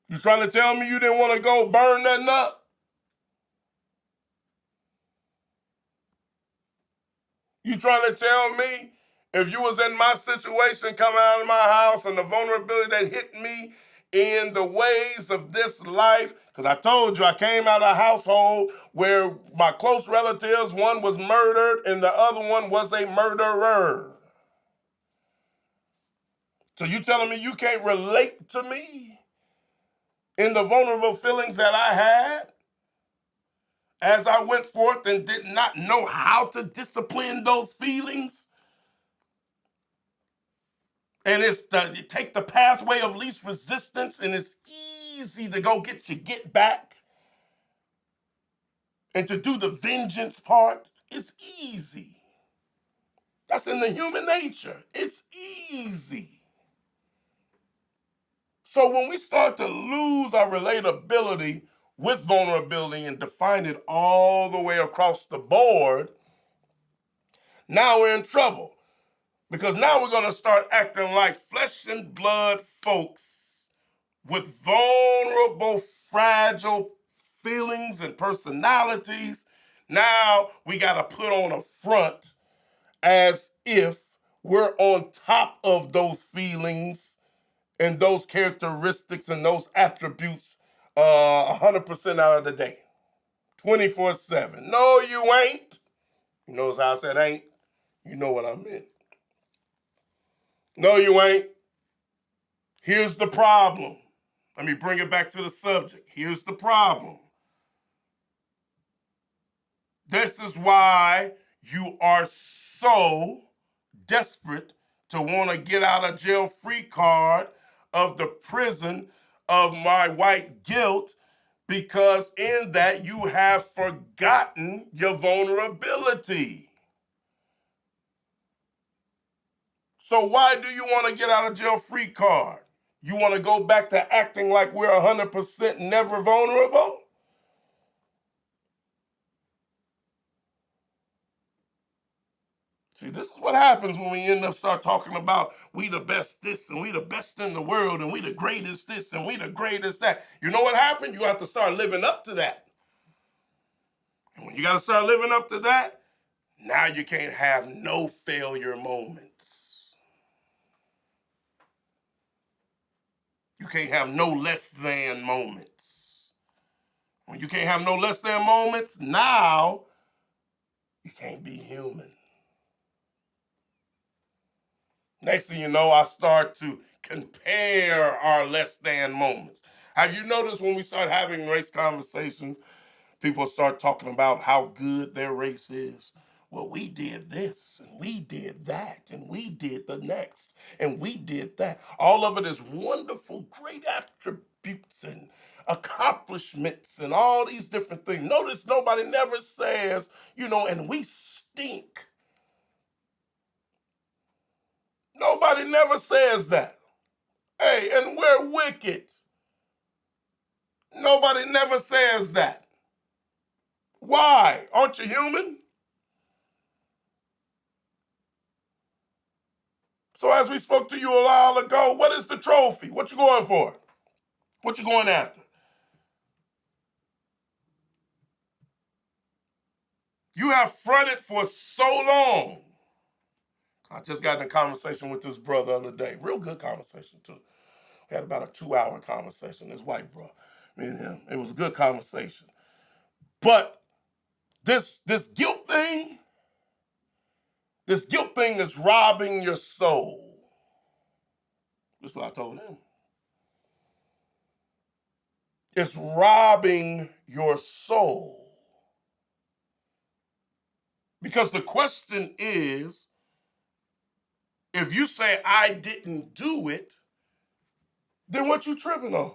You trying to tell me you didn't want to go burn nothing up? You trying to tell me if you was in my situation coming out of my house and the vulnerability that hit me in the ways of this life, because I told you I came out of a household where my close relatives, one was murdered and the other one was a murderer. So you telling me you can't relate to me in the vulnerable feelings that I had as I went forth and did not know how to discipline those feelings? And you take the pathway of least resistance, and it's easy to go get back. And to do the vengeance part, it's easy. That's in the human nature. It's easy. So when we start to lose our relatability with vulnerability and define it all the way across the board, now we're in trouble. Because now we're going to start acting like flesh and blood folks with vulnerable, fragile feelings and personalities. Now we got to put on a front as if we're on top of those feelings and those characteristics and those attributes 100% out of the day, 24/7. No, you ain't. You notice how I said ain't? You know what I meant. No, you ain't. Here's the problem. Let me bring it back to the subject. Here's the problem. This is why you are so desperate to want to get out of jail free card of the prison of my white guilt, because in that you have forgotten your vulnerability. So why do you want to get out of jail free card? You want to go back to acting like we're 100% never vulnerable? See, this is what happens when we end up start talking about we the best this and we the best in the world and we the greatest this and we the greatest that. You know what happened? You have to start living up to that. And when you got to start living up to that, now you can't have no failure moments. You can't have no less than moments. When you can't have no less than moments, now you can't be human. Next thing you know, I start to compare our less than moments. Have you noticed when we start having race conversations, people start talking about how good their race is? Well, we did this, and we did that, and we did the next, and we did that. All of it is wonderful, great attributes and accomplishments and all these different things. Notice nobody never says, and we stink. Nobody never says that. Hey, and we're wicked. Nobody never says that. Why? Aren't you human? So as we spoke to you a while ago, what is the trophy? What you going for? What you going after? You have fronted for so long. I just got in a conversation with this brother the other day. Real good conversation, too. We had about a 2-hour conversation, this white bro. Me and him. It was a good conversation. But this guilt thing, is robbing your soul. That's what I told him. It's robbing your soul. Because the question is, if you say I didn't do it, then what you tripping on?